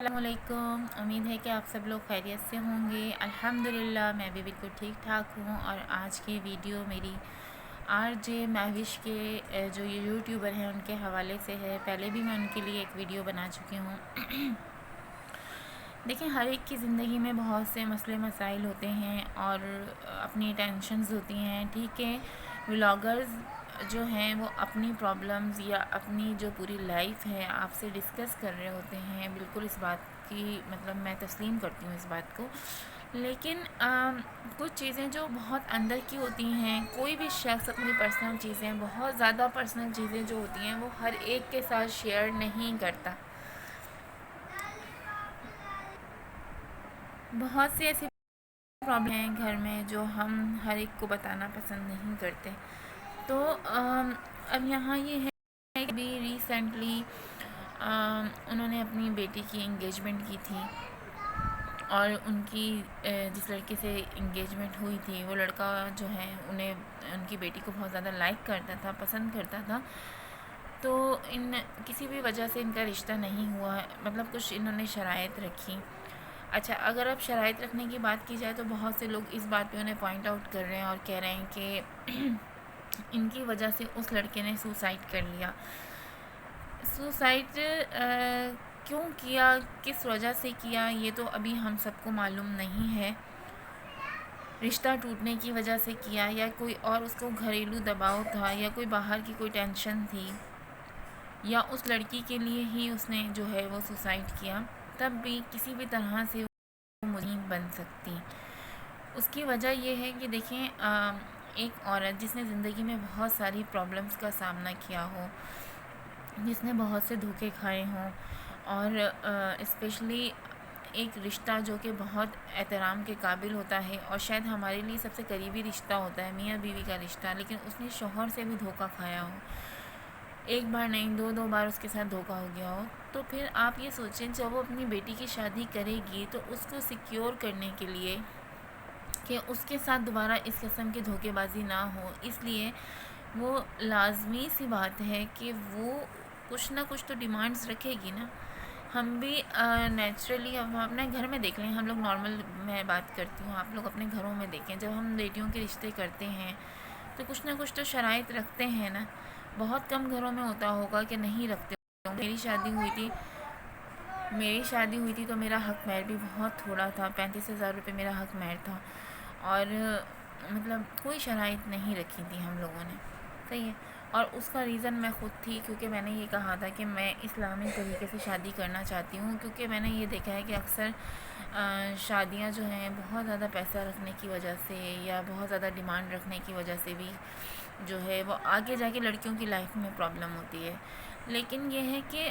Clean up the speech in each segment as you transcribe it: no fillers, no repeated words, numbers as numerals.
السلام علیکم، امید ہے کہ آپ سب لوگ خیریت سے ہوں گے۔ الحمدللہ میں بھی بالکل ٹھیک ٹھاک ہوں۔ اور آج کی ویڈیو میری آر جے مہوش کے جو یہ یوٹیوبر ہیں ان کے حوالے سے ہے۔ پہلے بھی میں ان کے لیے ایک ویڈیو بنا چکی ہوں۔ دیکھیں، ہر ایک کی زندگی میں بہت سے مسئلے مسائل ہوتے ہیں اور اپنی ٹینشنز ہوتی ہیں، ٹھیک ہے۔ ولاگرز جو ہیں وہ اپنی پرابلمز یا اپنی جو پوری لائف ہے آپ سے ڈسکس کر رہے ہوتے ہیں۔ بالکل اس بات کی میں تسلیم کرتی ہوں اس بات کو، لیکن کچھ چیزیں جو بہت اندر کی ہوتی ہیں، کوئی بھی شخص اپنی پرسنل چیزیں، بہت زیادہ پرسنل چیزیں جو ہوتی ہیں وہ ہر ایک کے ساتھ شیئر نہیں کرتا۔ بہت سی ایسی پرابلم ہیں گھر میں جو ہم ہر ایک کو بتانا پسند نہیں کرتے۔ تو اب یہاں یہ ہے کہ ابھی ریسنٹلی انہوں نے اپنی بیٹی کی انگیجمنٹ کی تھی، اور ان کی جس لڑکے سے انگیجمنٹ ہوئی تھی وہ لڑکا جو ہے ان کی بیٹی کو بہت زیادہ لائک کرتا تھا، پسند کرتا تھا۔ تو کسی بھی وجہ سے ان کا رشتہ نہیں ہوا، مطلب کچھ انہوں نے شرائط رکھی۔ اچھا، اگر اب شرائط رکھنے کی بات کی جائے تو بہت سے لوگ اس بات پہ انہیں پوائنٹ آؤٹ کر رہے ہیں اور کہہ رہے ہیں کہ ان کی وجہ سے اس لڑکے نے سوسائڈ کر لیا۔ سوسائڈ کیوں کیا، کس وجہ سے کیا، یہ تو ابھی ہم سب کو معلوم نہیں ہے۔ رشتہ ٹوٹنے کی وجہ سے کیا، یا کوئی اور اس کو گھریلو دباؤ تھا، یا کوئی باہر کی کوئی ٹینشن تھی، یا اس لڑکی کے لیے ہی اس نے جو ہے وہ سوسائڈ کیا، تب بھی کسی بھی طرح سے وہ مجرم بن سکتی۔ اس کی وجہ یہ ہے کہ دیکھیں، ایک عورت جس نے زندگی میں بہت ساری پرابلمز کا سامنا کیا ہو، جس نے بہت سے دھوکے کھائے ہوں، اور اسپیشلی ایک رشتہ جو کہ بہت احترام کے قابل ہوتا ہے اور شاید ہمارے لیے سب سے قریبی رشتہ ہوتا ہے، میاں بیوی کا رشتہ، لیکن اس نے شوہر سے بھی دھوکہ کھایا ہو، ایک بار نہیں دو بار اس کے ساتھ دھوکہ ہو گیا ہو، تو پھر آپ یہ سوچیں جب وہ اپنی بیٹی کی شادی کرے گی تو اس کو سیکیور کرنے کے لیے کہ اس کے ساتھ دوبارہ اس قسم کی دھوکے بازی نہ ہو، اس لیے وہ لازمی سی بات ہے کہ وہ کچھ نہ کچھ تو ڈیمانڈز رکھے گی نا۔ ہم بھی نیچرلی ہم اپنے گھر میں دیکھ لیں، ہم لوگ نارمل میں بات کرتی ہوں، آپ لوگ اپنے گھروں میں دیکھیں، جب ہم بیٹیوں کے رشتے کرتے ہیں تو کچھ نہ کچھ تو شرائط رکھتے ہیں نا۔ بہت کم گھروں میں ہوتا ہوگا کہ نہیں رکھتے ہوں۔ میری شادی ہوئی تھی تو میرا حق مہر بھی بہت تھوڑا تھا، 35,000 روپے میرا حق مہر تھا، اور مطلب کوئی شرائط نہیں رکھی تھی ہم لوگوں نے، صحیح ہے۔ اور اس کا ریزن میں خود تھی، کیونکہ میں نے یہ کہا تھا کہ میں اسلامی طریقے سے شادی کرنا چاہتی ہوں، کیونکہ میں نے یہ دیکھا ہے کہ اکثر شادیاں جو ہیں بہت زیادہ پیسہ رکھنے کی وجہ سے یا بہت زیادہ ڈیمانڈ رکھنے کی وجہ سے بھی جو ہے وہ آگے جا کے لڑکیوں کی لائف میں پرابلم ہوتی ہے۔ لیکن یہ ہے کہ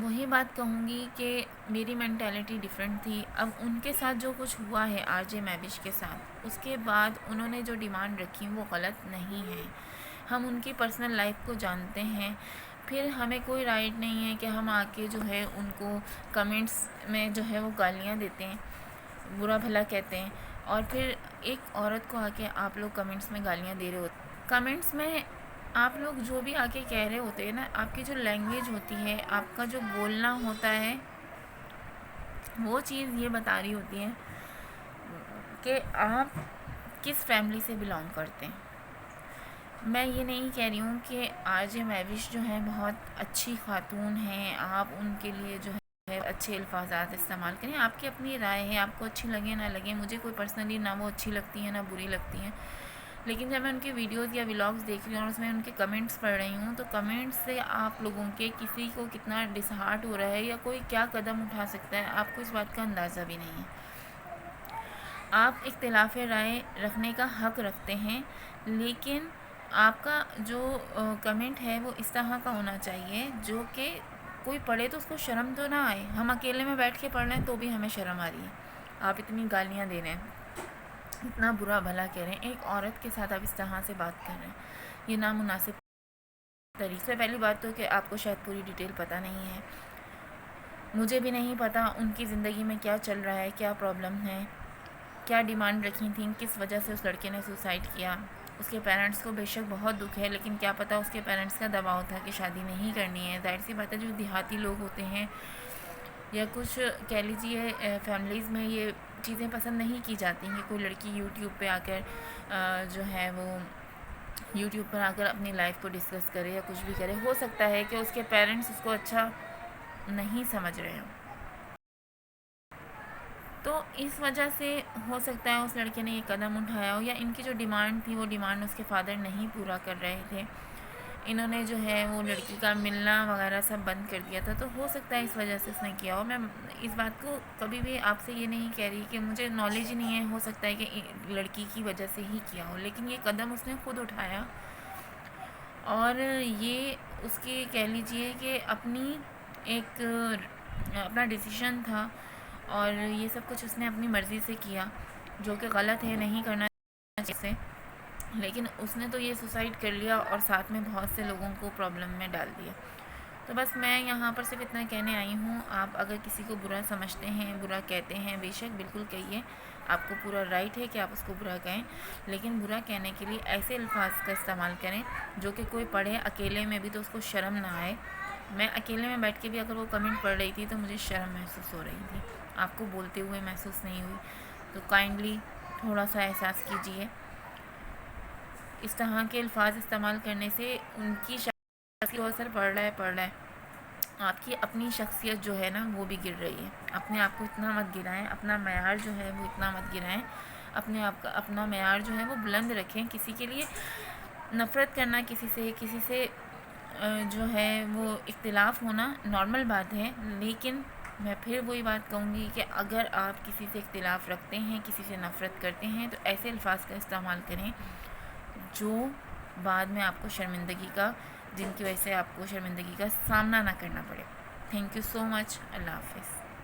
وہی بات کہوں گی کہ میری مینٹیلٹی ڈیفرنٹ تھی۔ اب ان کے ساتھ جو کچھ ہوا ہے آر جے مہوش کے ساتھ، اس کے بعد انہوں نے جو ڈیمانڈ رکھی وہ غلط نہیں ہے۔ ہم ان کی پرسنل لائف کو جانتے ہیں، پھر ہمیں کوئی رائٹ نہیں ہے کہ ہم آ کے جو ہے ان کو کمنٹس میں جو ہے وہ گالیاں دیتے ہیں، برا بھلا کہتے ہیں، اور پھر ایک عورت کو آ کے آپ لوگ کمنٹس میں گالیاں دے رہے ہوتے ہیں۔ کمنٹس میں آپ لوگ جو بھی آ کے کہہ رہے ہوتے ہیں نا، آپ کی جو لینگویج ہوتی ہے، آپ کا جو بولنا ہوتا ہے، وہ چیز یہ بتا رہی ہوتی ہے کہ آپ کس فیملی سے بلانگ کرتے ہیں۔ میں یہ نہیں کہہ رہی ہوں کہ آر جے مہوش جو ہیں بہت اچھی خاتون ہیں، آپ ان کے لیے جو ہے اچھے الفاظات استعمال کریں، آپ کی اپنی رائے ہے، آپ کو اچھی لگے نہ لگے، مجھے کوئی پرسنلی نہ وہ اچھی لگتی ہیں نہ بری لگتی ہیں، لیکن جب میں ان کی ویڈیوز یا ولاگز دیکھ رہی ہوں اور اس میں ان کے کمنٹس پڑھ رہی ہوں تو کمنٹس سے آپ لوگوں کے کسی کو کتنا ڈس ہارٹ ہو رہا ہے یا کوئی کیا قدم اٹھا سکتا ہے، آپ کو اس بات کا اندازہ بھی نہیں ہے۔ آپ اختلاف رائے رکھنے کا حق رکھتے ہیں، لیکن آپ کا جو کمنٹ ہے وہ اس طرح کا ہونا چاہیے جو کہ کوئی پڑھے تو اس کو شرم تو نہ آئے۔ ہم اکیلے میں بیٹھ کے پڑھ رہے ہیں تو بھی ہمیں شرم آ رہی ہے، آپ اتنی گالیاں دے رہے ہیں، اتنا برا بھلا کہہ رہے ہیں، ایک عورت کے ساتھ آپ اس طرح سے بات کر رہے ہیں، یہ نامناسب طریقے سے۔ پہلی بات تو کہ آپ کو شاید پوری ڈیٹیل پتہ نہیں ہے، مجھے بھی نہیں پتہ ان کی زندگی میں کیا چل رہا ہے، کیا پرابلم ہے، کیا ڈیمانڈ رکھی تھیں، کس وجہ سے اس لڑکے نے سوسائڈ کیا۔ اس کے پیرنٹس کو بے شک بہت دکھ ہے، لیکن کیا پتہ اس کے پیرنٹس کا دباؤ تھا کہ شادی نہیں کرنی ہے۔ ظاہر سی بات ہے، جو دیہاتی لوگ ہوتے ہیں یا کچھ کہہ لیجیے فیملیز میں یہ چیزیں پسند نہیں کی جاتی ہیں کہ کوئی لڑکی یوٹیوب پہ آ کر جو ہے وہ یوٹیوب پر آ کر اپنی لائف کو ڈسکس کرے یا کچھ بھی کرے. ہو سکتا ہے کہ اس کے پیرنٹس اس کو اچھا نہیں سمجھ رہے ہوں, تو اس وجہ سے ہو سکتا ہے اس لڑکے نے یہ قدم اٹھایا ہو, یا ان کی جو ڈیمانڈ تھی وہ ڈیمانڈ اس کے فادر نہیں پورا کر رہے تھے. انہوں نے جو ہے وہ لڑکی کا ملنا وغیرہ سب بند کر دیا تھا, تو ہو سکتا ہے اس وجہ سے اس نے کیا ہو. میں اس بات کو کبھی بھی آپ سے یہ نہیں کہہ رہی کہ مجھے نالج ہی نہیں ہے, ہو سکتا ہے کہ لڑکی کی وجہ سے ہی کیا ہو, لیکن یہ قدم اس نے خود اٹھایا اور یہ اس کی کہہ لیجیے کہ اپنی ایک اپنا ڈیسیشن تھا, اور یہ سب کچھ اس نے اپنی مرضی سے کیا, جو کہ غلط ہے, نہیں کرنا چاہیے. لیکن اس نے تو یہ سوسائڈ کر لیا اور ساتھ میں بہت سے لوگوں کو پرابلم میں ڈال دیا. تو بس میں یہاں پر صرف اتنا کہنے آئی ہوں, آپ اگر کسی کو برا سمجھتے ہیں, برا کہتے ہیں, بے شک بالکل کہیے, آپ کو پورا رائٹ ہے کہ آپ اس کو برا کہیں, لیکن برا کہنے کے لیے ایسے الفاظ کا استعمال کریں جو کہ کوئی پڑھے اکیلے میں بھی تو اس کو شرم نہ آئے. میں اکیلے میں بیٹھ کے بھی اگر وہ کمنٹ پڑھ رہی تھی تو مجھے شرم محسوس ہو رہی تھی, آپ کو بولتے ہوئے محسوس نہیں ہوئی. تو کائنڈلی تھوڑا سا احساس کیجیے. اس طرح کے الفاظ استعمال کرنے سے ان کی شخصیت کو اثر پڑ رہا ہے. آپ کی اپنی شخصیت جو ہے نا وہ بھی گر رہی ہے. اپنے آپ کو اتنا مت گرائیں, اپنا معیار جو ہے وہ اتنا مت گرائیں, اپنے آپ کا اپنا معیار جو ہے وہ بلند رکھیں. کسی کے لیے نفرت کرنا, کسی سے جو ہے وہ اختلاف ہونا نارمل بات ہے, لیکن میں پھر وہی بات کہوں گی کہ اگر آپ کسی سے اختلاف رکھتے ہیں, کسی سے نفرت کرتے ہیں, تو ایسے الفاظ کا استعمال کریں جو بعد میں آپ کو شرمندگی کا, جن کی وجہ سے آپ کو شرمندگی کا سامنا نہ کرنا پڑے. تھینک یو سو مچ. اللہ حافظ.